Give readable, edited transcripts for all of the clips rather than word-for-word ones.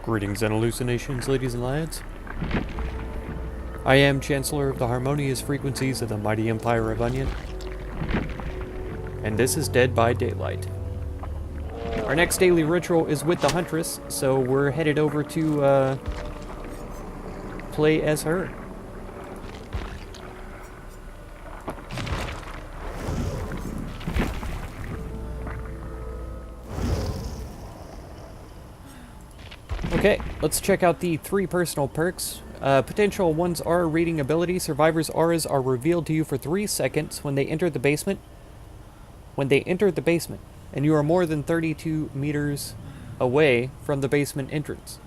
Greetings and hallucinations, ladies and lads. I am Chancellor of the harmonious frequencies of the mighty Empire of Onion, and this is Dead by Daylight. Our next daily ritual is with the Huntress, so we're headed over to play as her. Okay, let's check out the 3 personal perks. Potential ones are reading ability. Survivors' auras are revealed to you for 3 seconds when they enter the basement. And you are more than 32 meters away from the basement entrance.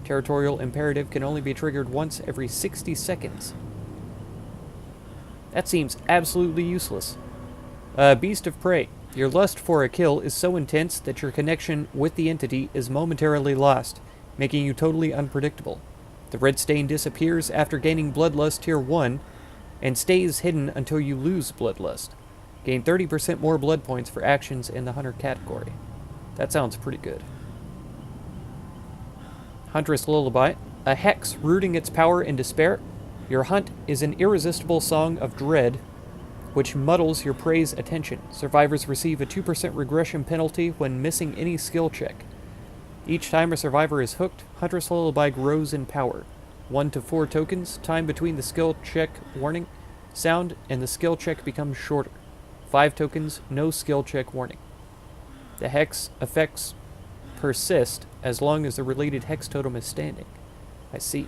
Territorial imperative can only be triggered once every 60 seconds. That seems absolutely useless. Beast of Prey. Your lust for a kill is so intense that your connection with the entity is momentarily lost, making you totally unpredictable. The red stain disappears after gaining Bloodlust Tier 1 and stays hidden until you lose Bloodlust. Gain 30% more blood points for actions in the Hunter category. That sounds pretty good. Huntress Lullaby. A hex rooting its power in despair. Your hunt is an irresistible song of dread, which muddles your prey's attention. Survivors receive a 2% regression penalty when missing any skill check. Each time a survivor is hooked, Huntress Lullaby grows in power. 1 to 4 tokens, time between the skill check warning sound and the skill check becomes shorter. 5 tokens, no skill check warning. The hex effects persist as long as the related hex totem is standing. I see.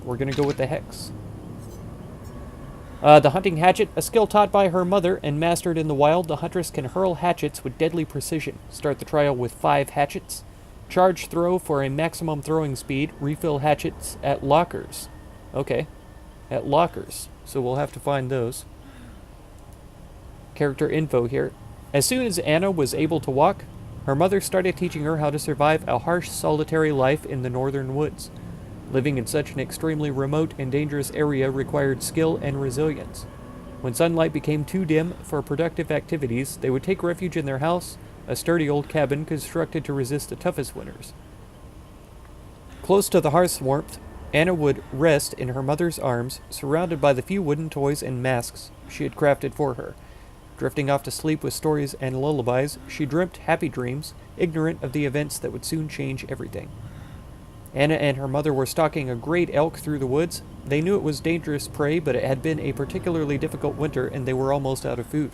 We're gonna go with the hex. The Hunting Hatchet, a skill taught by her mother and mastered in the wild, the Huntress can hurl hatchets with deadly precision. Start the trial with 5 hatchets. Charge throw for a maximum throwing speed. Refill hatchets at lockers. Okay. At lockers. So we'll have to find those. Character info here. As soon as Anna was able to walk, her mother started teaching her how to survive a harsh, solitary life in the northern woods. Living in such an extremely remote and dangerous area required skill and resilience. When sunlight became too dim for productive activities, they would take refuge in their house, a sturdy old cabin constructed to resist the toughest winters. Close to the hearth's warmth, Anna would rest in her mother's arms, surrounded by the few wooden toys and masks she had crafted for her. Drifting off to sleep with stories and lullabies, she dreamt happy dreams, ignorant of the events that would soon change everything. Anna and her mother were stalking a great elk through the woods. They knew it was dangerous prey, but it had been a particularly difficult winter and they were almost out of food.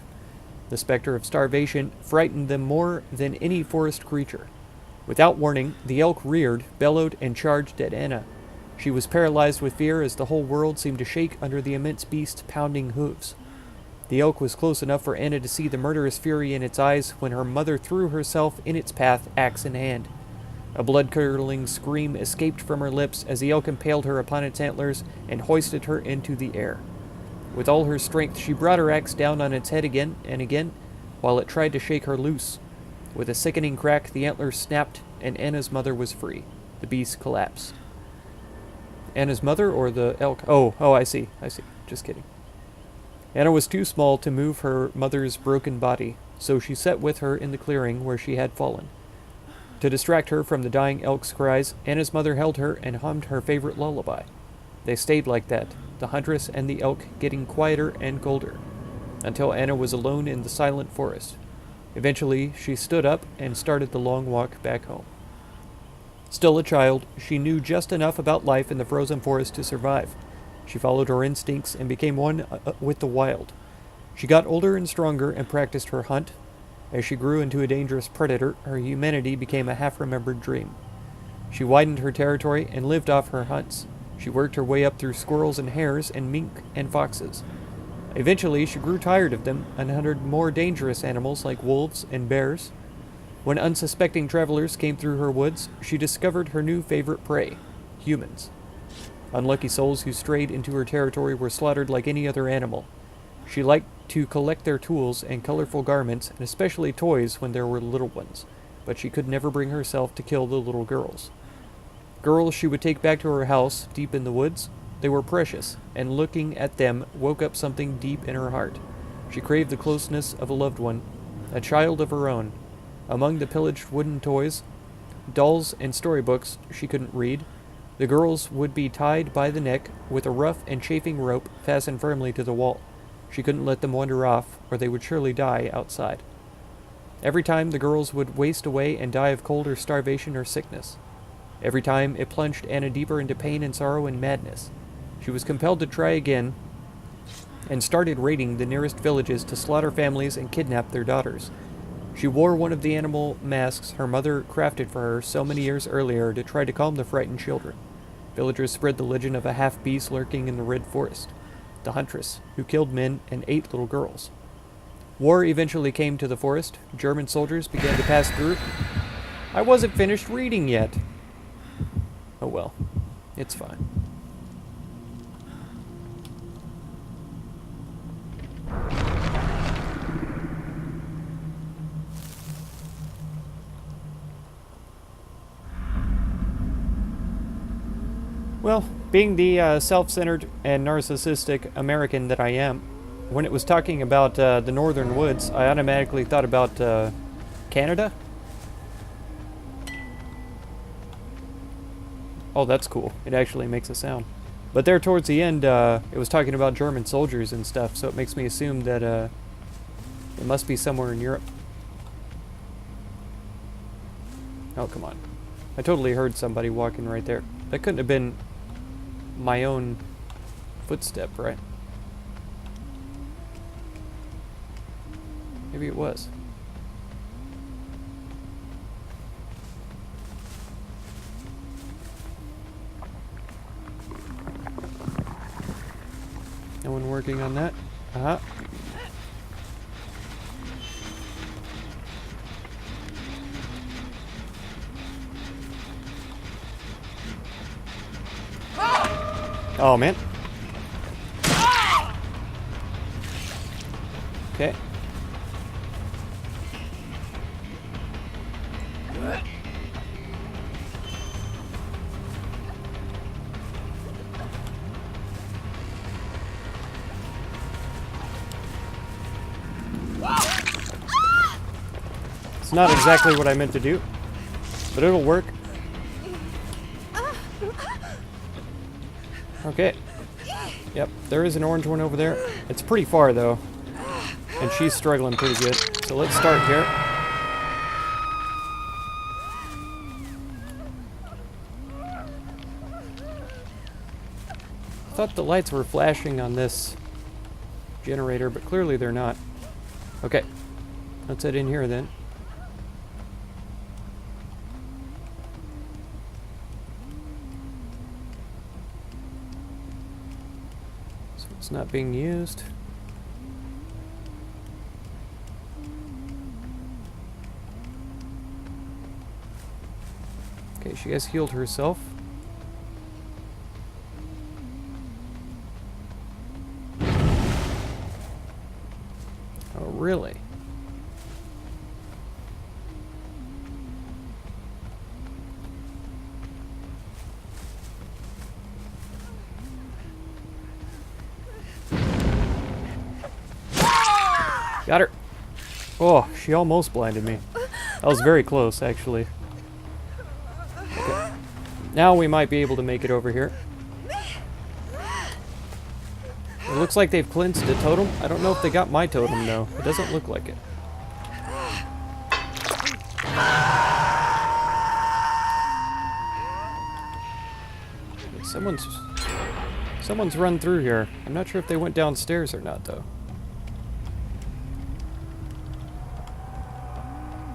The specter of starvation frightened them more than any forest creature. Without warning, the elk reared, bellowed, and charged at Anna. She was paralyzed with fear as the whole world seemed to shake under the immense beast's pounding hooves. The elk was close enough for Anna to see the murderous fury in its eyes when her mother threw herself in its path, axe in hand. A blood-curdling scream escaped from her lips as the elk impaled her upon its antlers and hoisted her into the air. With all her strength, she brought her axe down on its head again and again, while it tried to shake her loose. With a sickening crack, the antlers snapped, and Anna's mother was free. The beast collapsed. Anna's mother or the elk? Oh, I see. Just kidding. Anna was too small to move her mother's broken body, so she sat with her in the clearing where she had fallen. To distract her from the dying elk's cries, Anna's mother held her and hummed her favorite lullaby. They stayed like that, the Huntress and the elk getting quieter and colder, until Anna was alone in the silent forest. Eventually, she stood up and started the long walk back home. Still a child, she knew just enough about life in the frozen forest to survive. She followed her instincts and became one with the wild. She got older and stronger and practiced her hunt. As she grew into a dangerous predator, her humanity became a half-remembered dream. She widened her territory and lived off her hunts. She worked her way up through squirrels and hares and mink and foxes. Eventually, she grew tired of them and hunted more dangerous animals like wolves and bears. When unsuspecting travelers came through her woods, she discovered her new favorite prey, humans. Unlucky souls who strayed into her territory were slaughtered like any other animal. She liked to collect their tools and colorful garments, and especially toys when there were little ones, but she could never bring herself to kill the little girls. Girls she would take back to her house, deep in the woods. They were precious, and looking at them woke up something deep in her heart. She craved the closeness of a loved one, a child of her own. Among the pillaged wooden toys, dolls, and storybooks she couldn't read, the girls would be tied by the neck with a rough and chafing rope fastened firmly to the wall. She couldn't let them wander off, or they would surely die outside. Every time the girls would waste away and die of cold or starvation or sickness. Every time it plunged Anna deeper into pain and sorrow and madness. She was compelled to try again and started raiding the nearest villages to slaughter families and kidnap their daughters. She wore one of the animal masks her mother crafted for her so many years earlier to try to calm the frightened children. Villagers spread the legend of a half-beast lurking in the red forest, the Huntress, who killed men and ate little girls. War eventually came to the forest. German soldiers began to pass through. I wasn't finished reading yet. Oh well, it's fine. Well, being the self-centered and narcissistic American that I am, when it was talking about the northern woods, I automatically thought about Canada. Oh, that's cool. It actually makes a sound. But there towards the end, it was talking about German soldiers and stuff, so it makes me assume that it must be somewhere in Europe. Oh, come on. I totally heard somebody walking right there. That couldn't have been my own footstep, right? Maybe it was. No one working on that? Uh-huh. Oh, man. Okay. It's not exactly what I meant to do, but it'll work. Okay. Yep, there is an orange one over there. It's pretty far, though. And she's struggling pretty good. So let's start here. I thought the lights were flashing on this generator, but clearly they're not. Okay. Let's head in here, then. It's not being used. Okay, she has healed herself. Oh, really? Got her. Oh, she almost blinded me. That was very close, actually. Okay. Now we might be able to make it over here. It looks like they've cleansed a totem. I don't know if they got my totem, though. It doesn't look like it. Someone's run through here. I'm not sure if they went downstairs or not, though.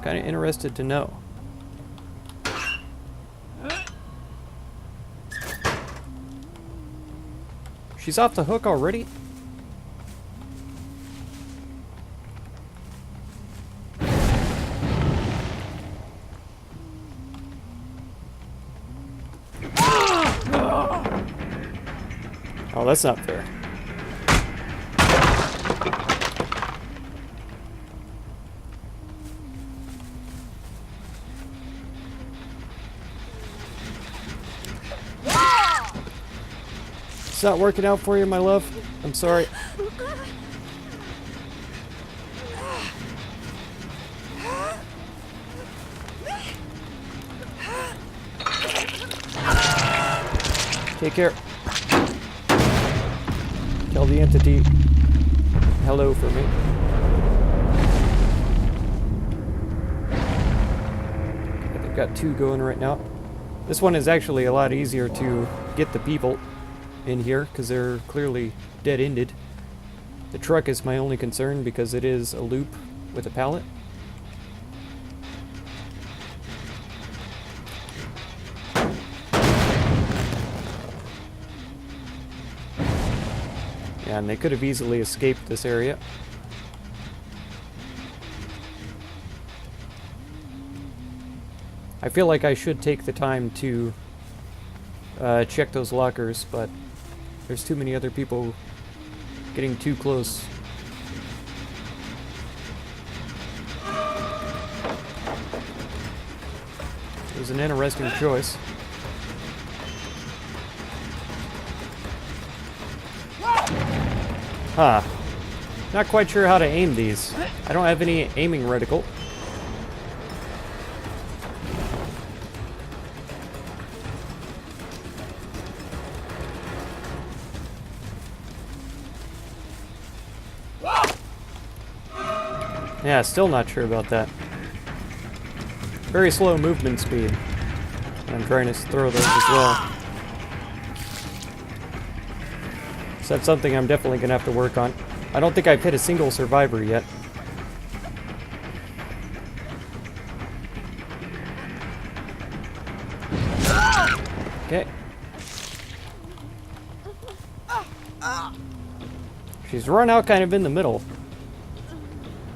Kind of interested to know. She's off the hook already? Oh, that's not fair. It's not working out for you, my love. I'm sorry. Take care. Tell the entity hello for me. Okay, they've got 2 going right now. This one is actually a lot easier to get the people in here because they're clearly dead-ended. The truck is my only concern because it is a loop with a pallet. Yeah, and they could have easily escaped this area. I feel like I should take the time to check those lockers, but there's too many other people getting too close. It was an interesting choice. Huh. Not quite sure how to aim these. I don't have any aiming reticle. Yeah, still not sure about that. Very slow movement speed. I'm trying to throw those as well. So that's something I'm definitely going to have to work on. I don't think I've hit a single survivor yet. Okay. She's run out kind of in the middle.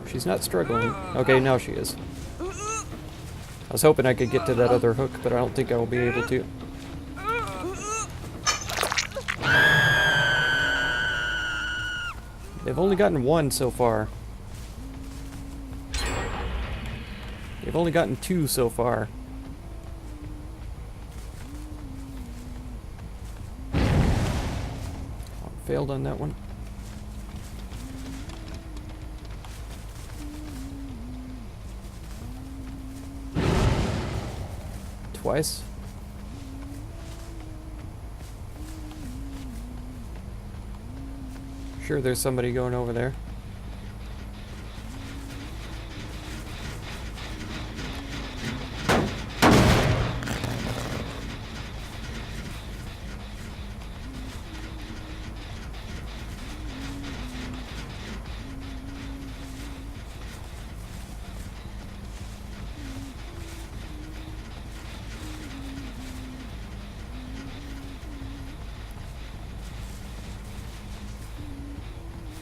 She's not struggling. Okay, now she is. I was hoping I could get to that other hook, but I don't think I will be able to. They've only gotten 1 so far. They've only gotten 2 so far. Failed on that one. Twice. Sure, there's somebody going over there.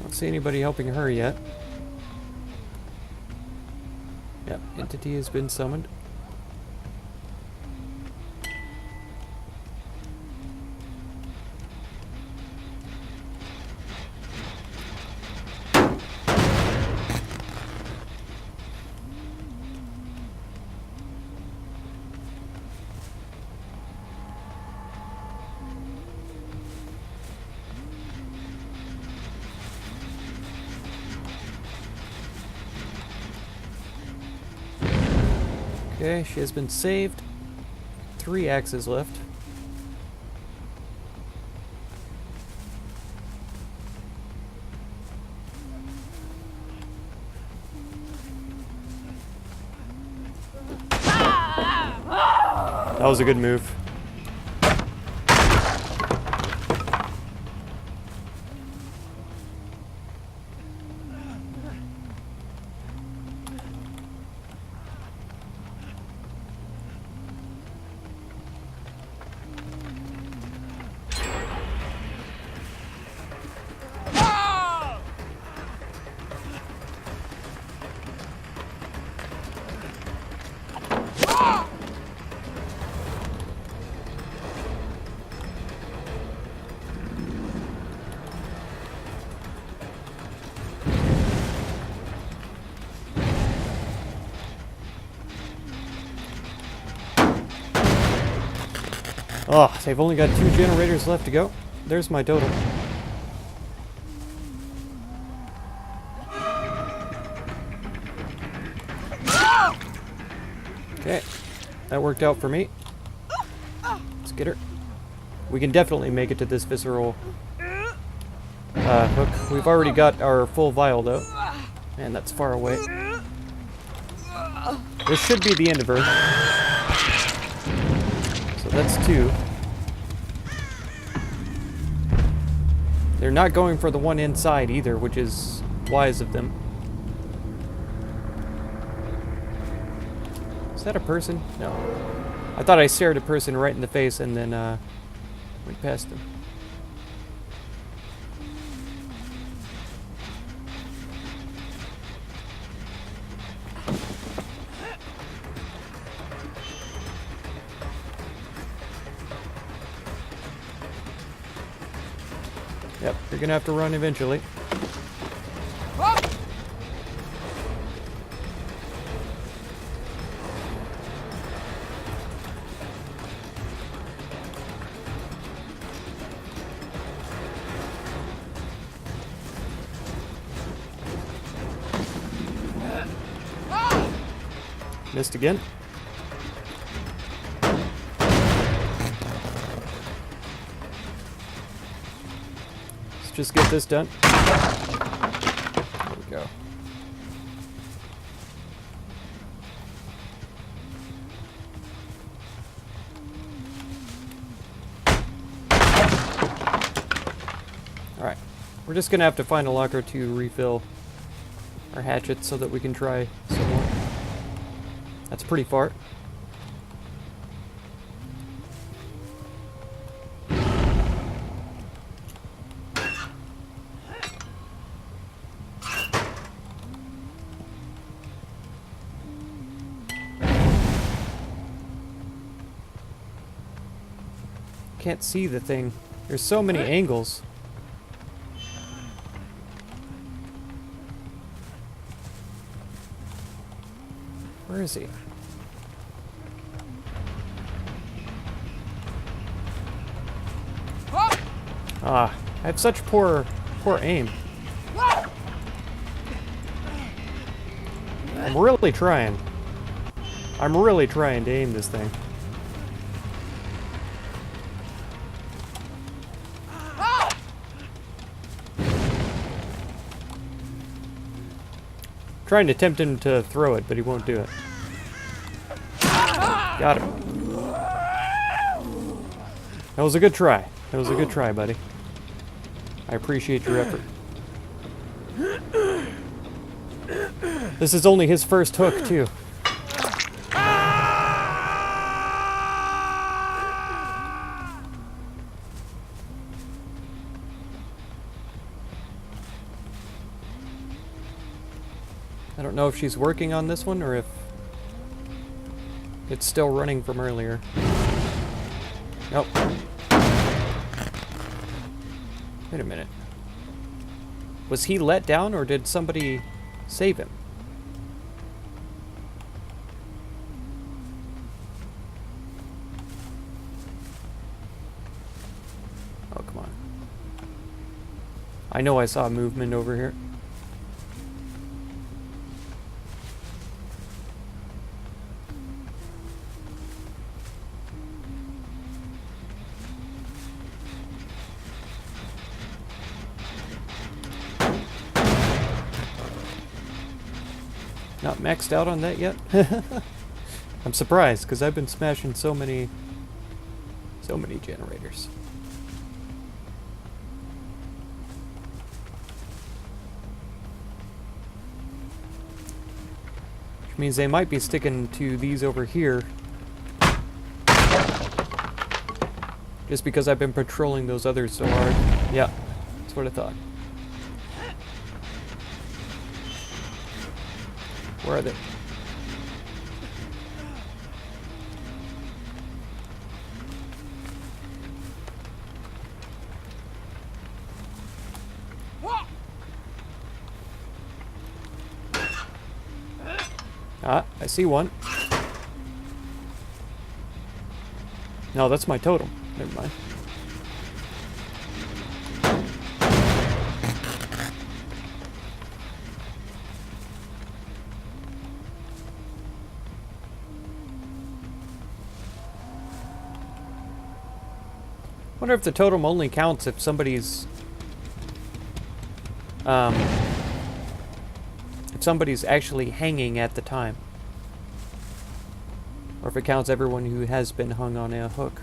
Don't see anybody helping her yet. Yep, entity has been summoned. Okay, she has been saved. 3 axes left. That was a good move. Oh, they've only got 2 generators left to go. There's my total. Okay, that worked out for me. Let's get her. We can definitely make it to this visceral hook. We've already got our full vial, though. Man, that's far away. This should be the end of her. So that's 2. They're not going for the one inside either, which is wise of them. Is that a person? No. I thought I stared a person right in the face and then went past them. Yep, you're gonna have to run eventually. Missed again. Let's just get this done. There we go. Alright. We're just gonna have to find a locker to refill our hatchets so that we can try some more. That's pretty far. Can't see the thing. There's so many angles. Where is he? Ah, I have such poor aim. I'm really trying. I'm really trying to aim this thing. Trying to tempt him to throw it, but he won't do it. Got him. That was a good try. That was a good try, buddy. I appreciate your effort. This is only his first hook, too. I don't know if she's working on this one or if it's still running from earlier. Nope. Wait a minute. Was he let down or did somebody save him? Oh, come on. I know I saw movement over here. Not maxed out on that yet? I'm surprised, because I've been smashing so many generators. Which means they might be sticking to these over here. Just because I've been patrolling those others so hard. Yeah, that's what I thought. Where are they? Ah, I see one. No, that's my totem. Never mind. Wonder if the totem only counts if somebody's actually hanging at the time. Or if it counts everyone who has been hung on a hook.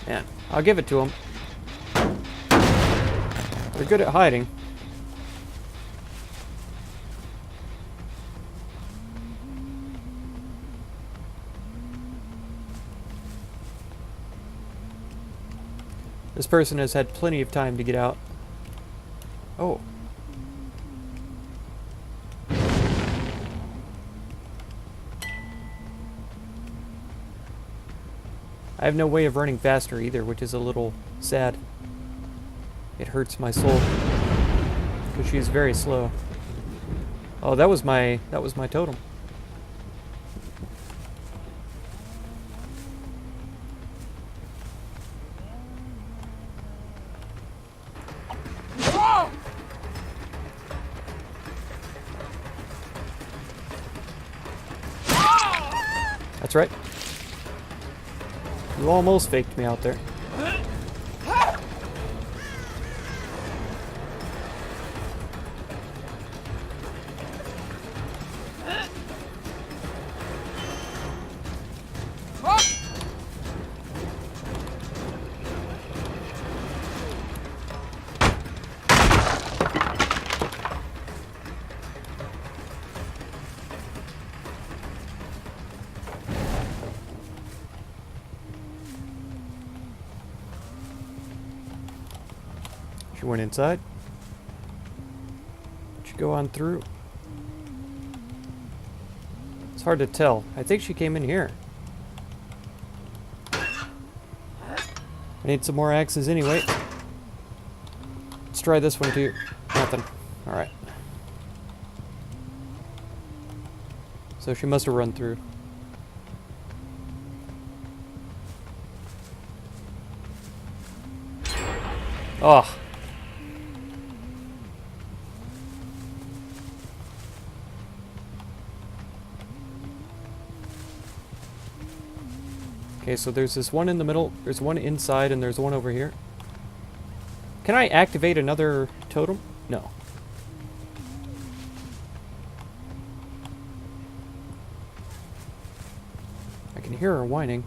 Yeah, I'll give it to them. They're good at hiding. This person has had plenty of time to get out. Oh. I have no way of running faster either, which is a little sad. It hurts my soul. Because she's very slow. Oh, that was my totem. That's right. You almost faked me out there. She went inside. She go on through. It's hard to tell. I think she came in here. I need some more axes anyway. Let's try this one too. Nothing. Alright. So she must have run through. Oh. Okay, so there's this one in the middle, there's one inside, and there's one over here. Can I activate another totem? No. I can hear her whining.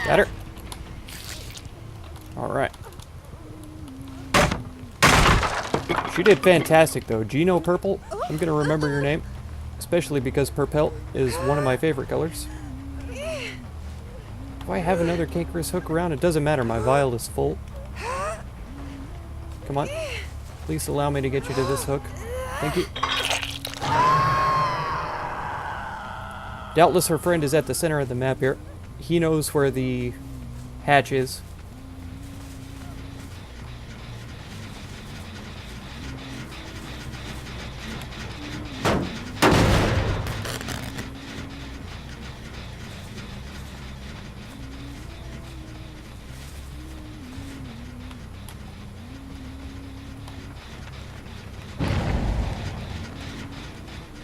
Got her. Alright. She did fantastic though. Gino Purple, I'm gonna remember your name. Especially because purple is one of my favorite colors. Do I have another cankerous hook around? It doesn't matter, my vial is full. Come on. Please allow me to get you to this hook. Thank you. Doubtless her friend is at the center of the map here. He knows where the hatch is.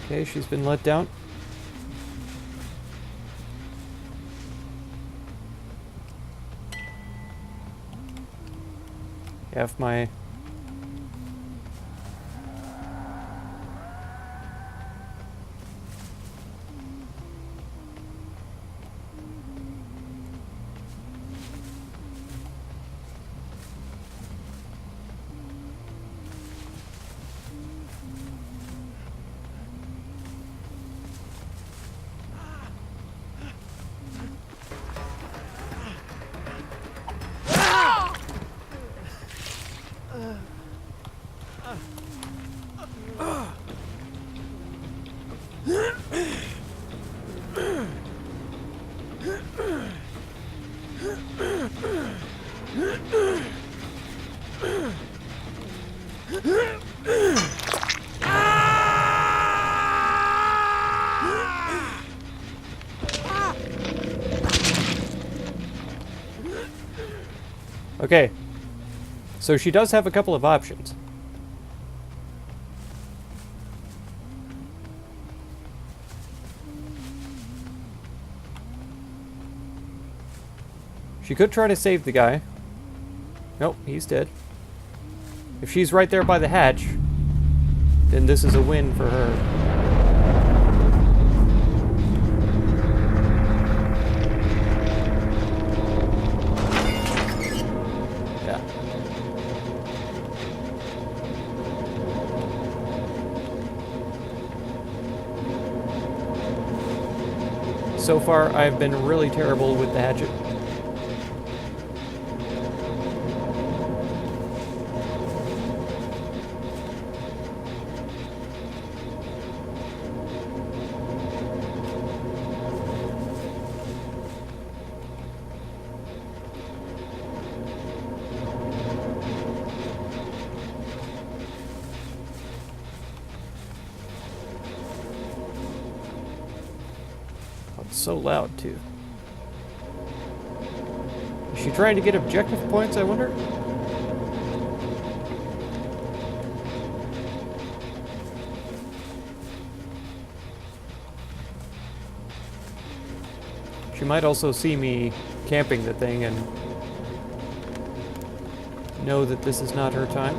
Okay, she's been let down. Have my Okay. So she does have a couple of options. She could try to save the guy. Nope, he's dead. If she's right there by the hatch, then this is a win for her. Yeah. So far, I've been really terrible with the hatchet. So loud, too. Is she trying to get objective points, I wonder? She might also see me camping the thing and know that this is not her time.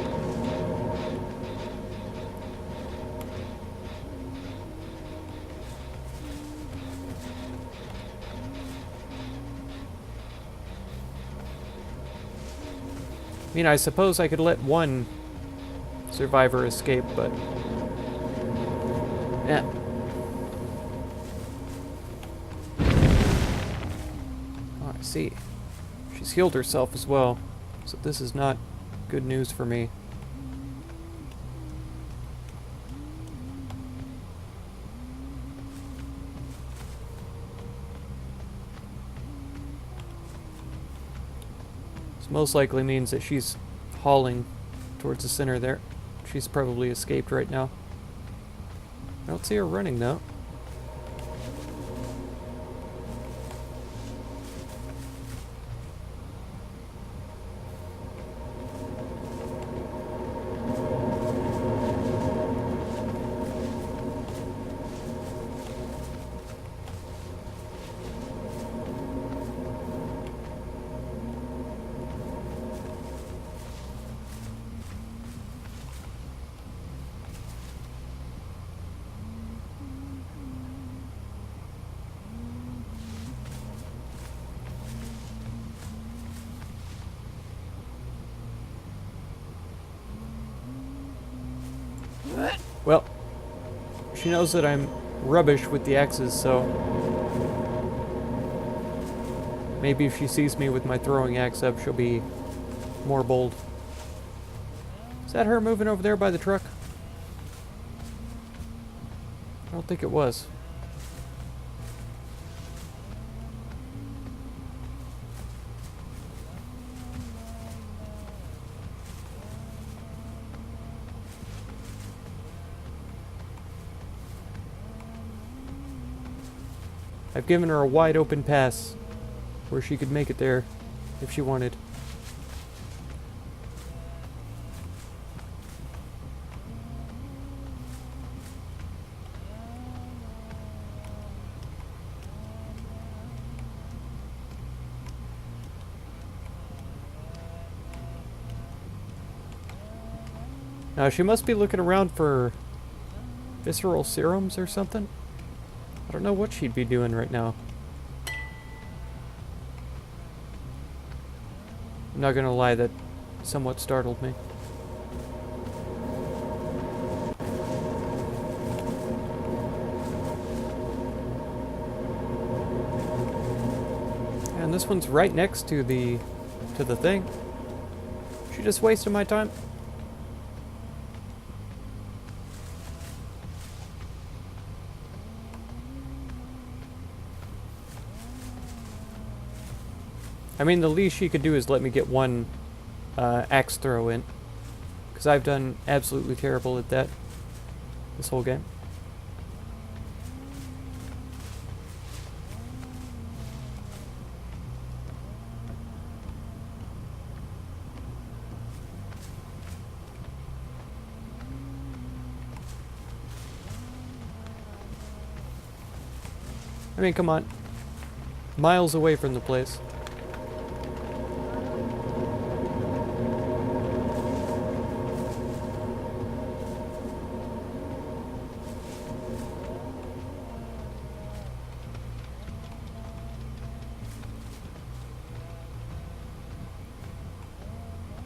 I mean, I suppose I could let one survivor escape, but... yeah. Oh, I see. She's healed herself as well, so this is not good news for me. Most likely means that she's hauling towards the center there. She's probably escaped right now. I don't see her running though. Well, she knows that I'm rubbish with the axes, so maybe if she sees me with my throwing axe up, she'll be more bold. Is that her moving over there by the truck? I don't think it was. I've given her a wide open pass where she could make it there if she wanted. Now she must be looking around for visceral serums or something. I don't know what she'd be doing right now. I'm not gonna lie, that somewhat startled me. And this one's right next to the thing. She just wasted my time. I mean, the least she could do is let me get one axe throw in. Because I've done absolutely terrible at that this whole game. I mean, come on. Miles away from the place.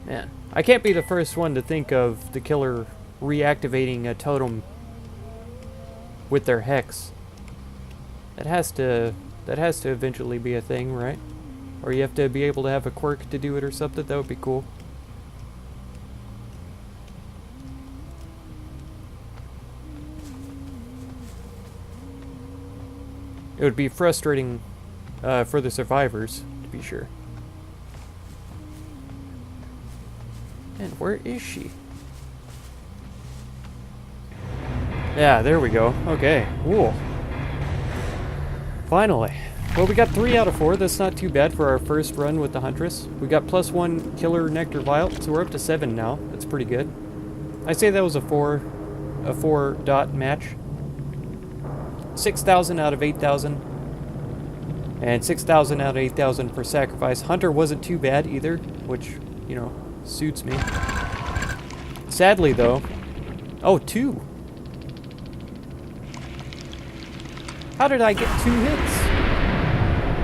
Man, I can't be the first one to think of the killer reactivating a totem with their hex. That has to eventually be a thing, right? Or you have to be able to have a quirk to do it or something. That would be cool. It would be frustrating for the survivors, to be sure. And where is she? Yeah, there we go. Okay, cool. Finally. Well, we got 3 out of 4. That's not too bad for our first run with the Huntress. We got +1 killer nectar vial, so we're up to 7 now. That's pretty good. I say that was a 4 dot match. 6,000 out of 8,000. And 6,000 out of 8,000 for sacrifice. Hunter wasn't too bad either, which, you know, suits me. Sadly, though... Oh, 2. How did I get 2 hits?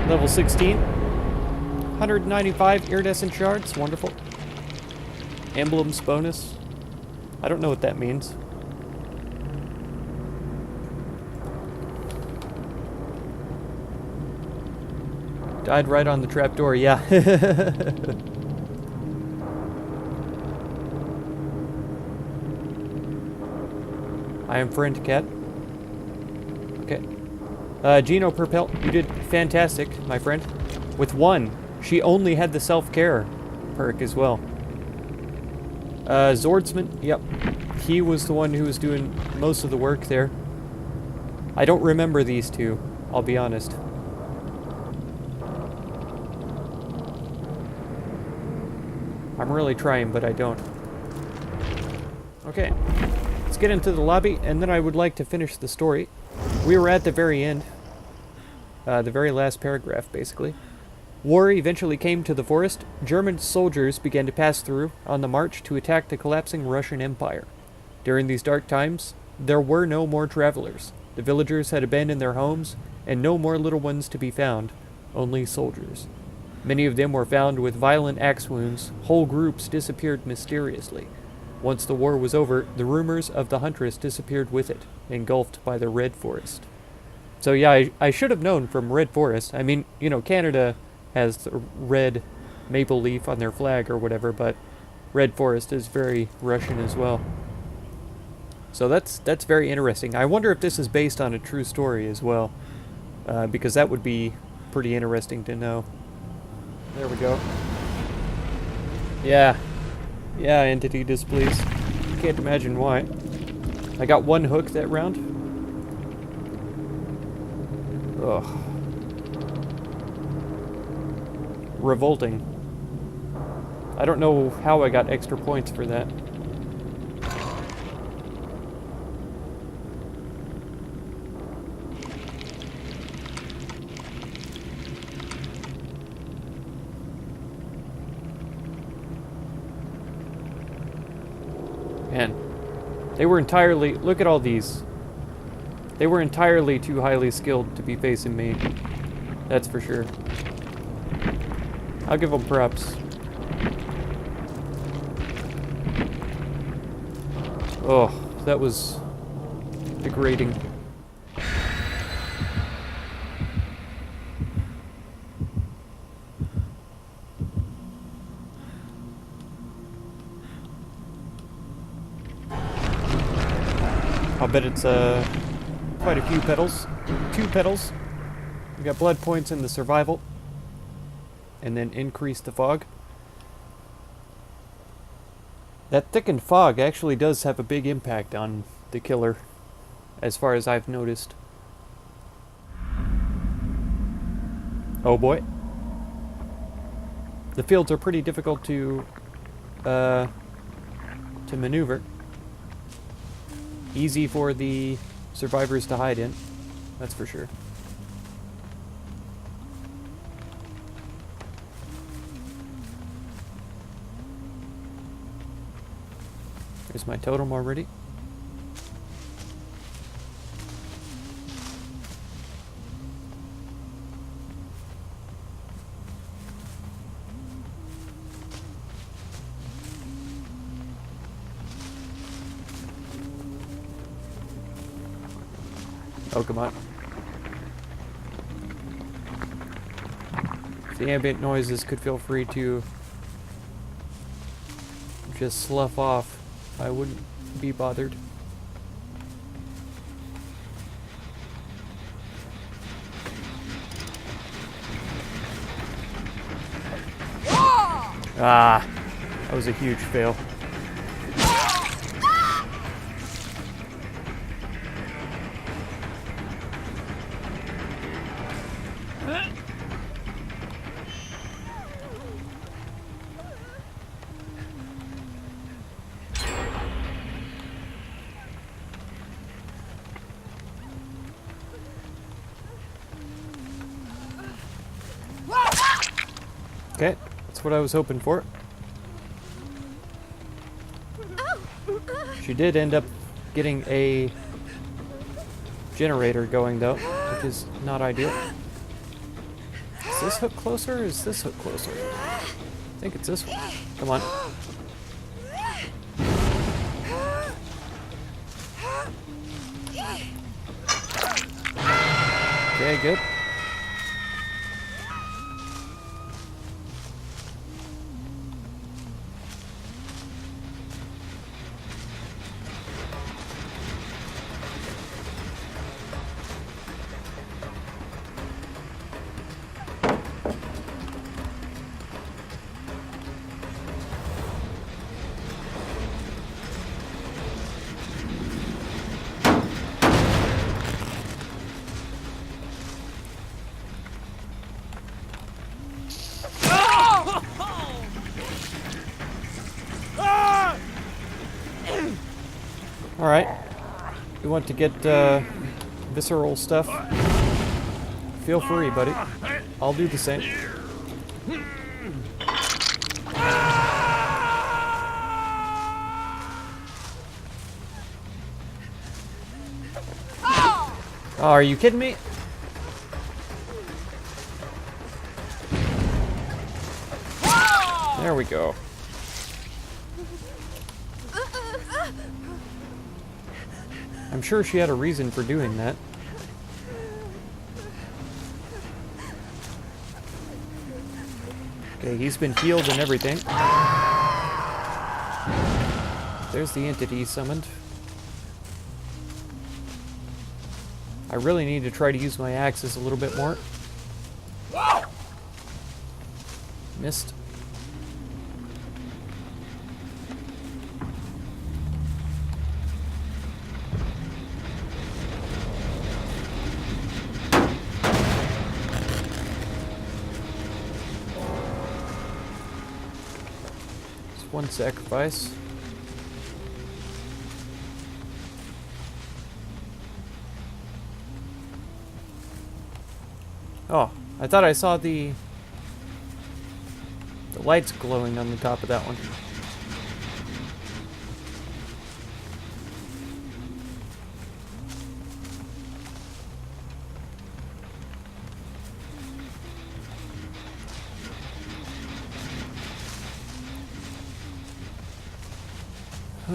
Level 16. 195 iridescent shards. Wonderful. Emblems bonus. I don't know what that means. Died right on the trapdoor, yeah. I am friend cat. Okay. Geno Perpel, you did fantastic, my friend. With 1. She only had the self-care perk as well. Zordsman, yep. He was the one who was doing most of the work there. I don't remember these 2, I'll be honest. I'm really trying, but I don't. Okay. Let's get into the lobby, and then I would like to finish the story. We were at the very end. The very last paragraph, basically. War eventually came to the forest. German soldiers began to pass through on the march to attack the collapsing Russian Empire. During these dark times, there were no more travelers. The villagers had abandoned their homes, and no more little ones to be found, only soldiers. Many of them were found with violent axe wounds. Whole groups disappeared mysteriously. Once the war was over, the rumors of the Huntress disappeared with it, engulfed by the Red Forest. So yeah, I should have known from Red Forest. I mean, you know, Canada has the red maple leaf on their flag or whatever, but Red Forest is very Russian as well. So that's very interesting. I wonder if this is based on a true story as well, because that would be pretty interesting to know. There we go. Yeah. Yeah, entity displeased. Can't imagine why. I got 1 hook that round. Ugh. Revolting. I don't know how I got extra points for that. Man, they were entirely... Look at all these. They were entirely too highly skilled to be facing me. That's for sure. I'll give them props. Oh, that was degrading. I'll bet it's quite a few petals. 2 petals. We got blood points in the survival. And then increase the fog. That thickened fog actually does have a big impact on the killer, as far as I've noticed. Oh boy. The fields are pretty difficult to maneuver. Easy for the survivors to hide in, that's for sure. There's my totem already. Oh, come on. If the ambient noises could feel free to just slough off, I wouldn't be bothered. Ah, that was a huge fail. Okay, that's what I was hoping for. She did end up getting a generator going though, which is not ideal. Is this hook closer or is this hook closer? I think it's this one. Come on. Okay, good. Alright. You want to get visceral stuff? Feel free, buddy. I'll do the same. Oh, are you kidding me? There we go. I'm sure she had a reason for doing that. Okay, he's been healed and everything. There's the entity summoned. I really need to try to use my axes a little bit more. Missed. One sacrifice. Oh, I thought I saw the lights glowing on the top of that one.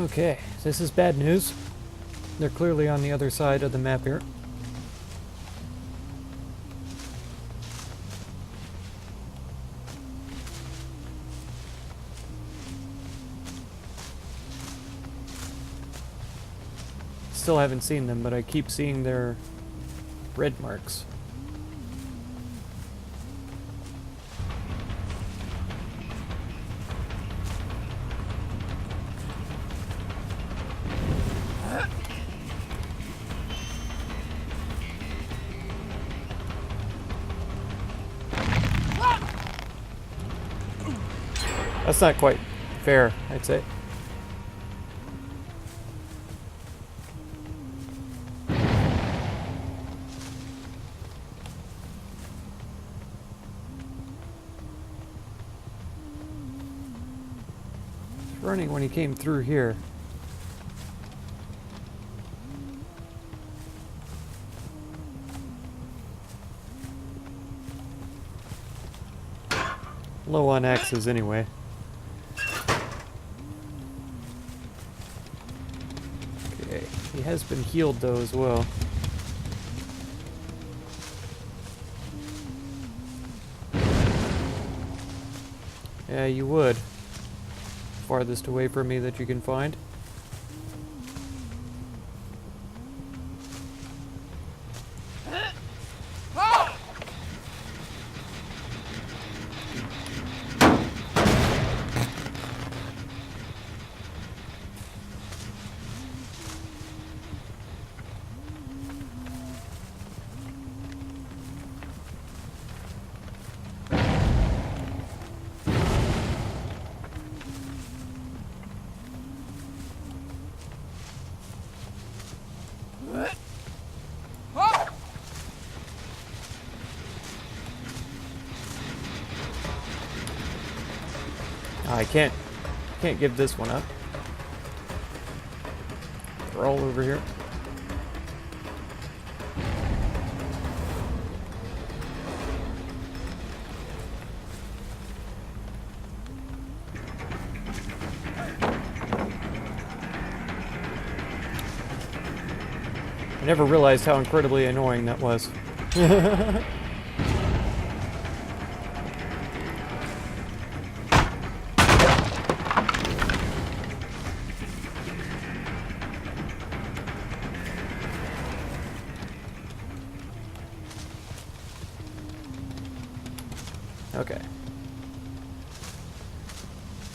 Okay, this is bad news. They're clearly on the other side of the map here. Still haven't seen them, but I keep seeing their red marks. That's not quite fair, I'd say. Running when he came through here. Low on axes anyway. Okay, he has been healed though as well. Yeah, you would. Farthest away from me that you can find. I can't give this one up. They're all over here. I never realized how incredibly annoying that was. Okay.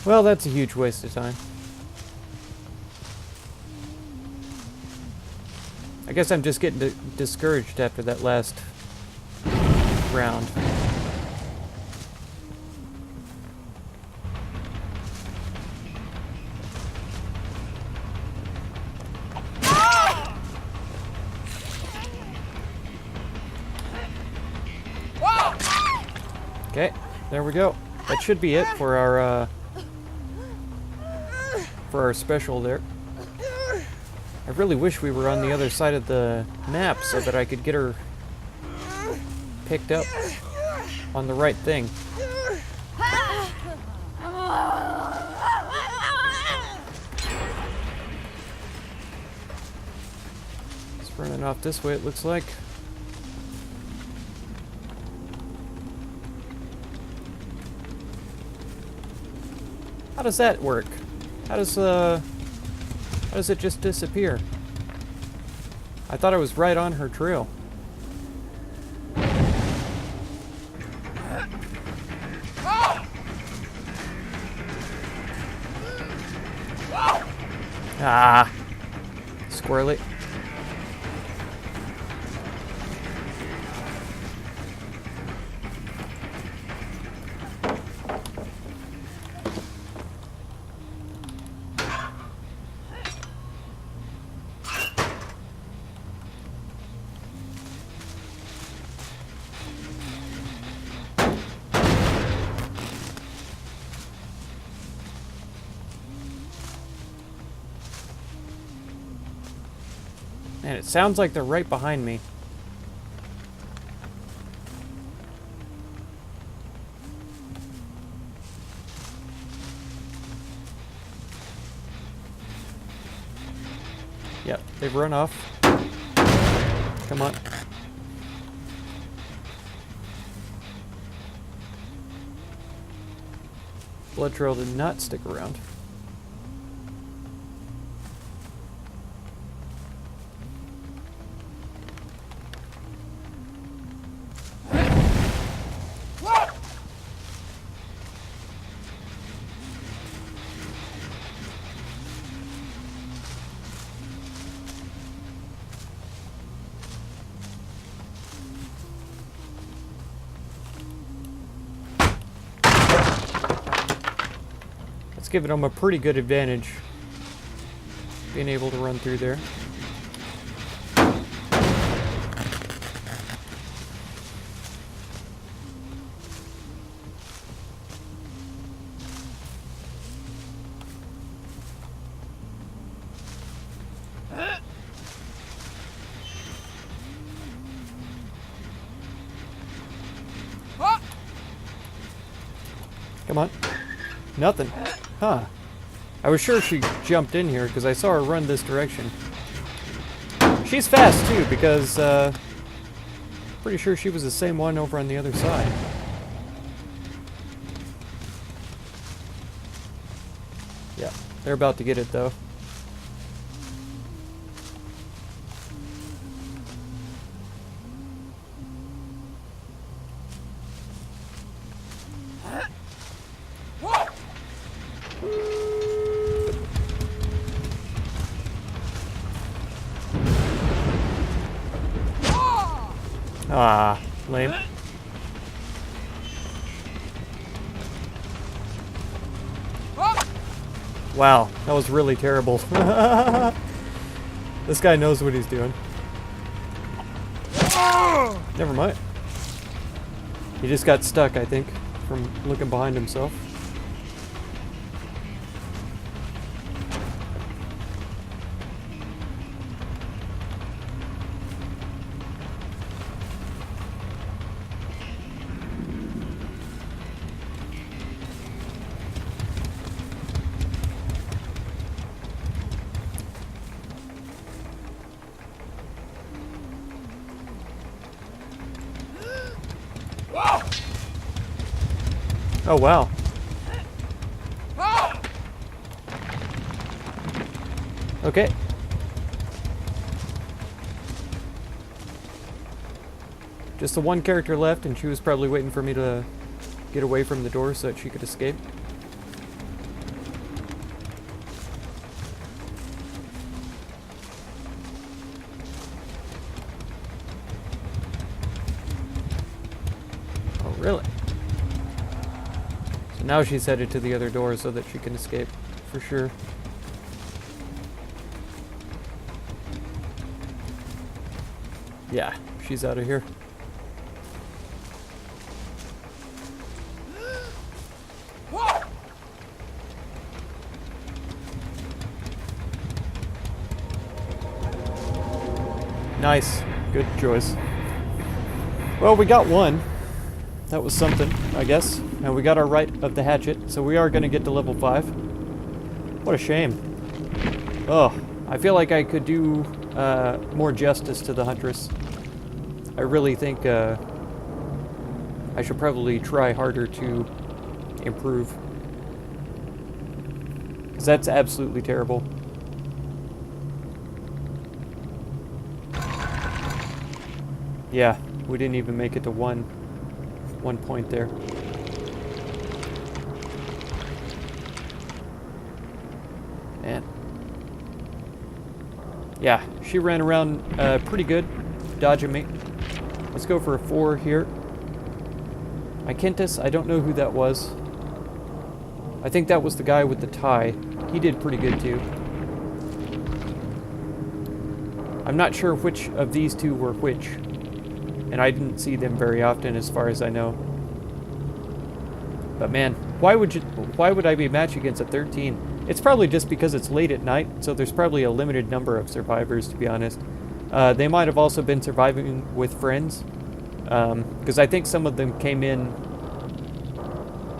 Well, that's a huge waste of time. I guess I'm just getting discouraged after that last round. Okay, there we go. That should be it for our special there. I really wish we were on the other side of the map so that I could get her picked up on the right thing. It's running off this way, it looks like. How does that work? How does it just disappear? I thought I was right on her trail. Ah, squirrely. Man, it sounds like they're right behind me. Yep, they've run off. Come on. Blood trail did not stick around. Giving them a pretty good advantage being able to run through there. Nothing. Huh. I was sure she jumped in here because I saw her run this direction. She's fast too because pretty sure she was the same one over on the other side. Yeah, they're about to get it though. Ah, lame. Wow, that was really terrible. This guy knows what he's doing. Never mind. He just got stuck, I think, from looking behind himself. Oh, wow. Okay. Just the one character left, and she was probably waiting for me to get away from the door so that she could escape. Oh, really? So now she's headed to the other door so that she can escape, for sure. Yeah, she's out of here. Nice. Good choice. Well, we got one. That was something, I guess. And we got our right of the hatchet, so we are going to get to level 5. What a shame. Oh, I feel like I could do more justice to the Huntress. I really think I should probably try harder to improve. 'Cause that's absolutely terrible. Yeah, we didn't even make it to one point there. Man. Yeah, she ran around pretty good, dodging me. Let's go for a 4 here. Huntress, I don't know who that was. I think that was the guy with the tie. He did pretty good too. I'm not sure which of these two were which. And I didn't see them very often as far as I know. But man, why would I be matched against a 13? It's probably just because it's late at night, so there's probably a limited number of survivors, to be honest. They might have also been surviving with friends. Because I think some of them came in...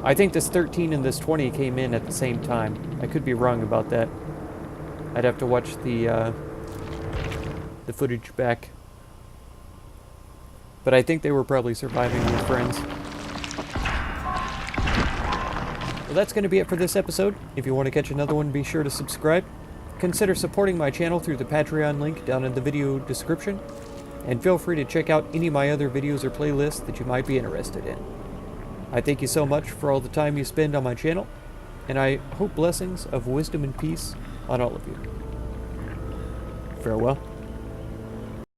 I think this 13 and this 20 came in at the same time. I could be wrong about that. I'd have to watch the footage back. But I think they were probably surviving with friends. Well, that's going to be it for this episode. If you want to catch another one, be sure to subscribe. Consider supporting my channel through the Patreon link down in the video description. And feel free to check out any of my other videos or playlists that you might be interested in. I thank you so much for all the time you spend on my channel, and I hope blessings of wisdom and peace on all of you. Farewell.